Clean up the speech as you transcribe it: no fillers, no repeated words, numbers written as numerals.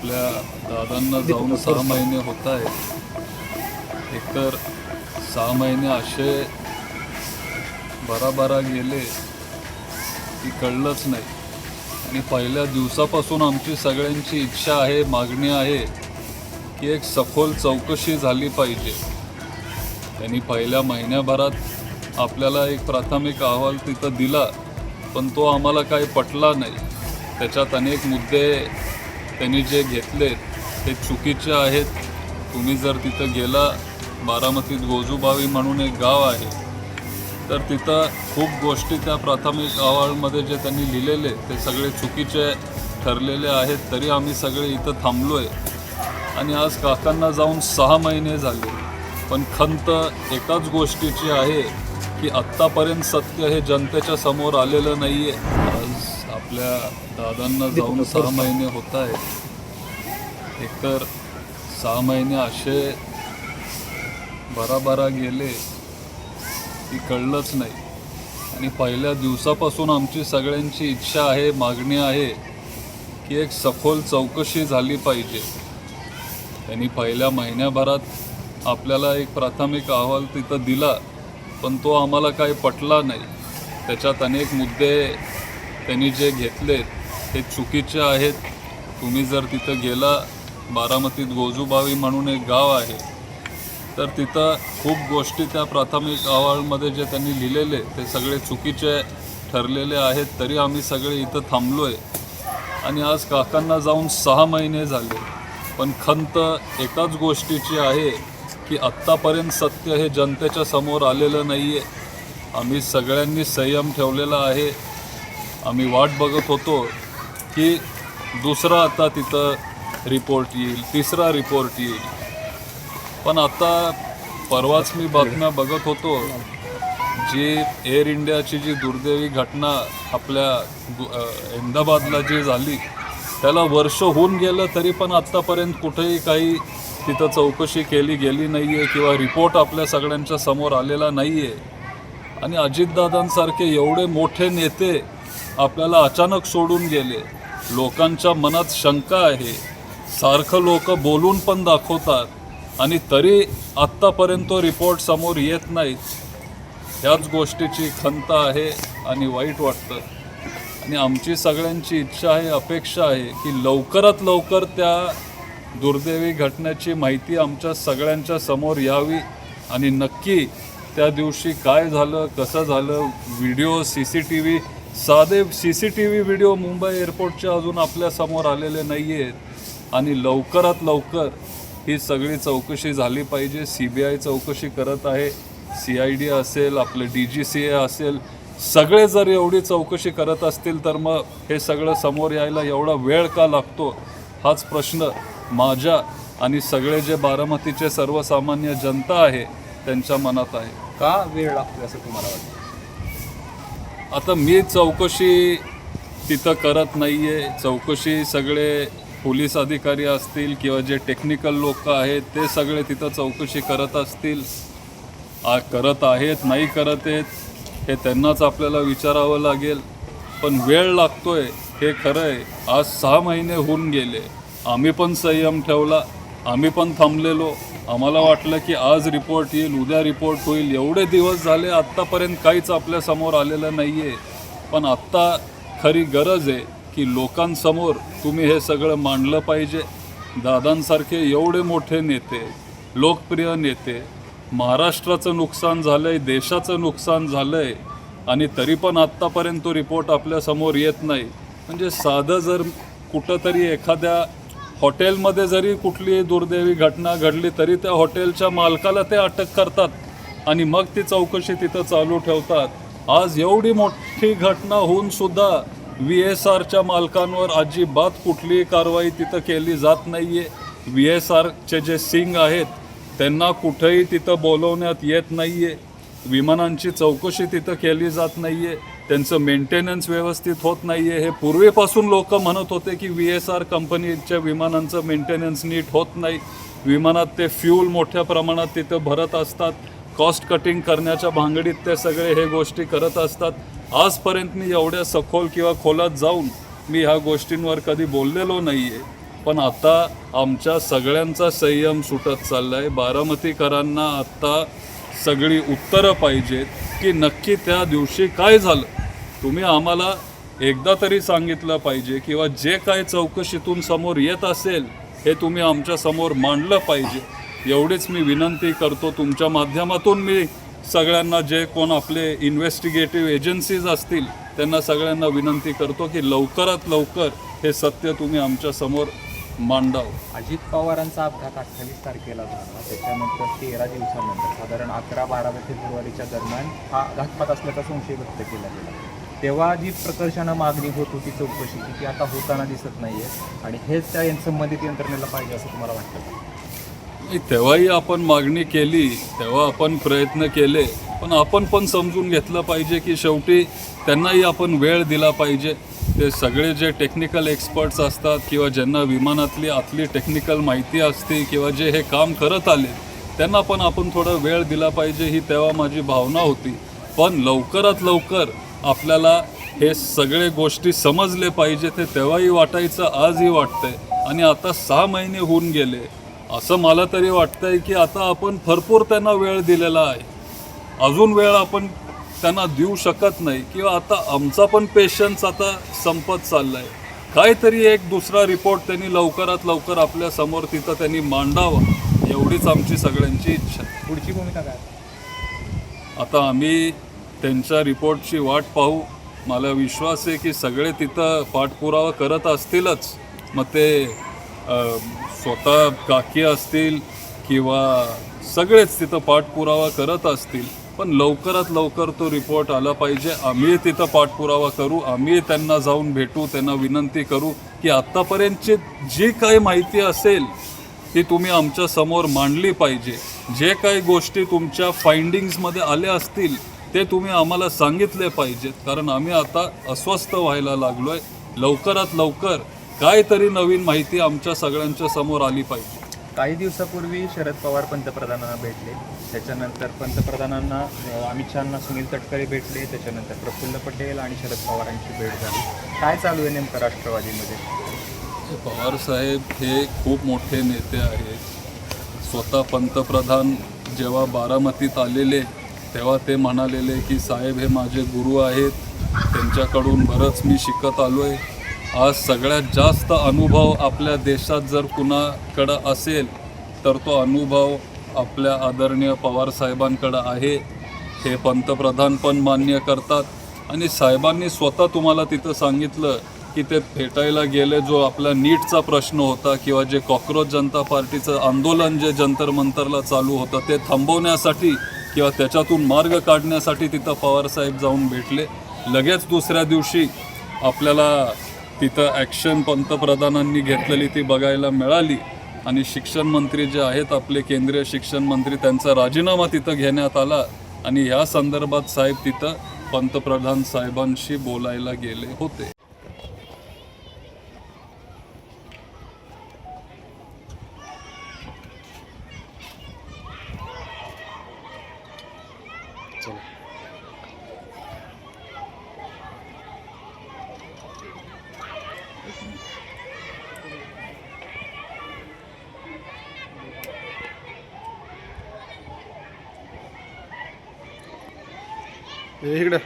आपल्या दादांना जाऊन 6 महिने होत आहेत. एकतर 6 महिने असे भराभरा गेले की कळलंच नाही. आणि पहिल्या दिवसापासून आमची सगळ्यांची इच्छा आहे, मागणी आहे की एक सखोल चौकशी झाली पाहिजे. त्यांनी पहिल्या महिन्याभरात आपल्याला एक प्राथमिक अहवाल तिथं दिला, पण तो आम्हाला काही पटला नाही. त्याच्यात अनेक मुद्दे त्यांनी जे घेतले ते चुकीचे आहेत. तुम्ही जर तिथं गेला, बारामतीत गोजूबावी म्हणून एक गाव आहे, तर तिथं खूप गोष्टी त्या प्राथमिक अहवालमध्ये जे त्यांनी लिहिलेले ते सगळे चुकीचे ठरलेले आहेत. तरी आम्ही सगळे इथं थांबलो आहे आणि आज काकांना जाऊन 6 महिने झाले. पण खंत एकाच गोष्टीची आहे की आत्तापर्यंत सत्य हे जनतेच्या समोर आलेलं नाही आहे. आज आपल्या दादांना जाऊन 6 महिने होत आहेत. एकतर 6 महिने असे भराभरा गेले की कळलंच नाही. आणि पहिल्या दिवसापासून आमची सगळ्यांची इच्छा आहे, मागणी आहे की एक सखोल चौकशी झाली पाहिजे. त्यांनी पहिल्या महिन्याभरात आपल्याला एक प्राथमिक अहवाल तिथं दिला, पण तो आम्हाला काही पटला नाही. त्याच्यात अनेक मुद्दे त्यांनी जे घेतले ते चुकीचे आहेत. तुम्ही जर तिथं गेला, बारामतीत गोजूबावी म्हणून एक गाव आहे, तर तिथं खूप गोष्टी त्या प्राथमिक अहवालमध्ये जे त्यांनी लिहिलेले ते सगळे चुकीचे ठरलेले आहेत. तरी आम्ही सगळे इथं थांबलो आहे आणि आज काकांना जाऊन 6 महिने झाले. पण खंत एकाच गोष्टीची आहे की आत्तापर्यंत सत्य हे जनतेच्या समोर आलेलं नाही आहे. आम्ही सगळ्यांनी संयम ठेवलेला आहे. आम्ही वाट बघत होतो की दुसरा आता तिथं रिपोर्ट येईल, तिसरा रिपोर्ट येईल. पण आता परवाच मी बातम्या बघत होतो, जी एअर इंडियाची जी दुर्दैवी घटना आपल्या अहमदाबादला जी झाली, त्याला वर्ष होऊन गेलं तरी पण आत्तापर्यंत कुठेही काही तिथं चौकशी केली गेली नाही आहे किंवा रिपोर्ट आपल्या सगळ्यांच्या समोर आलेला नाही आहे. आणि अजितदादांसारखे एवढे मोठे नेते आपल्याला अचानक सोडून गेले. लोकांच्या मनात शंका आहे. सारखं लोक बोलून पण दाखवतात आणि तरी आत्तापर्यंत तो रिपोर्ट समोर येत नाहीत. ह्याच गोष्टीची खंत आहे आणि वाईट वाटतं. आणि आमची सगळ्यांची इच्छा आहे, अपेक्षा आहे की लवकरात लवकर त्या दुर्दैवी घटनेची माहिती आमच्या सगळ्यांच्या समोर यावी आणि नक्की त्या दिवशी काय झालं, कसं झालं, व्हिडिओ, CCTV, साधे CCTV व्हिडिओ मुंबई एअरपोर्टचे अजून आपल्यासमोर आलेले नाही आहेत. आणि लवकरात लवकर ही सगळी चौकशी झाली पाहिजे. CBI चौकशी करत आहे, CID असेल, आपलं DGCA असेल, सगळे जर एवढी चौकशी करत असतील तर मग हे सगळं समोर यायला एवढा वेळ का लागतो, हाच प्रश्न माझ्या आणि सगळे जे बारामतीचे सर्वसामान्य जनता आहे त्यांच्या मनात आहे. का वेळ लागतो असं तुम्हाला वाटतं? आता मी चौकशी तिथं करत नाही आहे. चौकशी सगळे पोलीस अधिकारी असतील किंवा जे टेक्निकल लोक आहेत ते सगळे तिथं चौकशी करत असतील. करत आहेत, नाही करत आहेत, हे त्यांनाच आपल्याला विचारावं लागेल. पण वेळ लागतोय हे खरं आहे. आज 6 महिने होऊन गेले. आम्ही पण संयम ठेवला, आम्ही पण थांबलेलो. आम्हाला वाटलं की आज रिपोर्ट येईल, उद्या रिपोर्ट होईल. एवढे दिवस झाले, आत्तापर्यंत काहीच आपल्यासमोर आलेलं नाही आहे. पण आत्ता खरी गरज आहे की लोकांसमोर तुम्ही हे सगळं मांडलं पाहिजे. दादांसारखे एवढे मोठे नेते, लोकप्रिय नेते, महाराष्ट्राचं नुकसान झालं आहे, देशाचं नुकसान झालं आहे आणि तरी पण आत्तापर्यंत तो रिपोर्ट आपल्यासमोर येत नाही. म्हणजे साधं जर कुठंतरी एखाद्या हॉटेलमध्ये जरी कुठली दुर्दैवी घटना घडली तरी त्या हॉटेलच्या मालकाला ते अटक करतात आणि मग ती चौकशी तिथं चालू ठेवतात. आज एवढी मोठी घटना होऊन सुद्धा VSRच्या मालकांवर अजिबात कुठलीही कारवाई तिथं केली जात नाही आहे. VSRचे जे सिंग आहेत त्यांना कुठेही तिथं बोलवण्यात येत नाही आहे. विमानांची चौकशी तिथं केली जात नाही आहे. त्यांचं मेंटेनन्स व्यवस्थित होत नाही आहे. हे पूर्वीपासून लोक म्हणत होते की VSR कंपनीच्या विमानांचं मेंटेनन्स नीट होत नाही. विमानात ते फ्यूल मोठ्या प्रमाणात तिथं भरत असतात. कॉस्ट कटिंग करण्याच्या भांगडीत ते सगळे हे गोष्टी करत असतात. आजपर्यंत मी एवढ्या सखोल किंवा खोलात जाऊन मी ह्या गोष्टींवर कधी बोललेलो नाही आहे. पण आता आमच्या सगळ्यांचा संयम सुटत चालला आहे. बारामतीकरांना आता सगळी उत्तरं पाहिजेत की नक्की त्या दिवशी काय झालं. तुम्ही आम्हाला एकदा तरी सांगितलं पाहिजे किंवा जे काय चौकशीतून समोर येत असेल हे तुम्ही आमच्या समोर मांडलं पाहिजे. एवढीच मी विनंती करतो. तुमच्या माध्यमातून मी सगळ्यांना जे कोण आपले इन्व्हेस्टिगेटिव्ह एजन्सीज असतील त्यांना सगळ्यांना विनंती करतो की लवकरात लवकर हे सत्य तुम्ही आमच्या समोर मांडावं. अजित पवारांचा अपघात 28 तारखेला झाला, त्याच्यानंतर 13 दिवसानंतर साधारण 11-12 फेब्रुवारीच्या दरम्यान हा घातपात असल्याचा संशय व्यक्त केला गेला. तेव्हा जी प्रकर्षानं मागणी होत होती चौकशीची ती आता होताना दिसत नाहीये आणि हेच त्या संबंधित यंत्रणेला पाहिजे असं तुम्हाला वाटतं का? तेव्हाही आपण मागणी केली, तेव्हा आपण प्रयत्न केले, पण आपण पण समजून घेतलं पाहिजे की शेवटी त्यांनाही आपण वेळ दिला पाहिजे. ते सगळे जे टेक्निकल एक्सपर्ट्स असतात किंवा ज्यांना विमानातली आतली टेक्निकल माहिती असते किंवा जे हे काम करत आले त्यांना पण आपण थोडा वेळ दिला पाहिजे, ही तेव्हा माझी भावना होती. पण लवकरात लवकर आपल्याला हे सगळे गोष्टी समजले पाहिजे. ते तेव्हाही वाटायचं, आजही वाटतंय. आणि आता 6 महिने होऊन गेले. असं मला तरी वाटतंय की आता आपण भरपूर त्यांना वेळ दिलेला आहे. अजून वेळ आपण त्यांना देऊ शकत नाही किंवा आता आमचा पण पेशन्स आता संपत चालला आहे. काहीतरी एक दुसरा रिपोर्ट त्यांनी लवकरात लवकर आपल्या समोर तिथं त्यांनी मांडावा, एवढीच आमची सगळ्यांची इच्छा. पुढची भूमिका काय? आता आम्ही त्यांच्या रिपोर्टची वाट पाहू. मला विश्वास आहे की सगळे तिथं पाठपुरावा करत असतीलच. मग ते स्वतः काकी असतील किंवा सगळेच तिथं पाठपुरावा करत असतील. पण लवकरात लवकर तो रिपोर्ट आला पाहिजे. आम्ही तिथं पाठपुरावा करू, आम्ही त्यांना जाऊन भेटू, त्यांना विनंती करू की आत्तापर्यंतची जी काही माहिती असेल ती तुम्ही आमच्या समोर मांडली पाहिजे. जे काही गोष्टी तुमच्या फाइंडिंग्समध्ये आल्या असतील ते तुम्ही आम्हाला सांगितले पाहिजेत. कारण आम्ही आता अस्वस्थ व्हायला लागलो आहे. लवकरात लवकर काहीतरी नवीन माहिती आमच्या सगळ्यांच्या समोर आली पाहिजे. काही दिवसापूर्वी शरद पवार पंतप्रधानांना भेटले, त्याच्यानंतर पंतप्रधानांना अमित शहांना सुनील तटकरे भेटले, त्याच्यानंतर प्रफुल्ल पटेल आणि शरद पवारांची भेट झाली. काय चालू आहे नेमकं राष्ट्रवादीमध्ये? पवारसाहेब हे खूप मोठे नेते आहेत. स्वतः पंतप्रधान जेव्हा बारामतीत आलेले तेव्हा ते म्हणालेले की साहेब हे माझे गुरु आहेत, त्यांच्याकडून बरंच मी शिकत आलो आहे. आज सगळ्यात जास्त अनुभव आपल्या देशात जर कुणाकडं असेल तर तो अनुभव आपल्या आदरणीय पवारसाहेबांकडं आहे. हे पंतप्रधान पण मान्य करतात. आणि साहेबांनी स्वतः तुम्हाला तिथं सांगितलं की ते भेटायला गेले. जो आपला नीटचा प्रश्न होता किंवा जे कॉक्रोच जनता पार्टीचं आंदोलन जे जंतर मंतरला चालू होतं ते थांबवण्यासाठी किंवा त्याच्यातून मार्ग काढण्यासाठी तिथं पवारसाहेब जाऊन भेटले. लगेच दुसऱ्या दिवशी आपल्याला तिथं ॲक्शन पंतप्रधानांनी घेतलेली ती बघायला मिळाली. आणि शिक्षण मंत्री जे आहेत आपले केंद्रीय शिक्षण मंत्री त्यांचा राजीनामा तिथं घेण्यात आला आणि या संदर्भात साहेब तिथं पंतप्रधान साहेबांशी बोलायला गेले होते. इकडं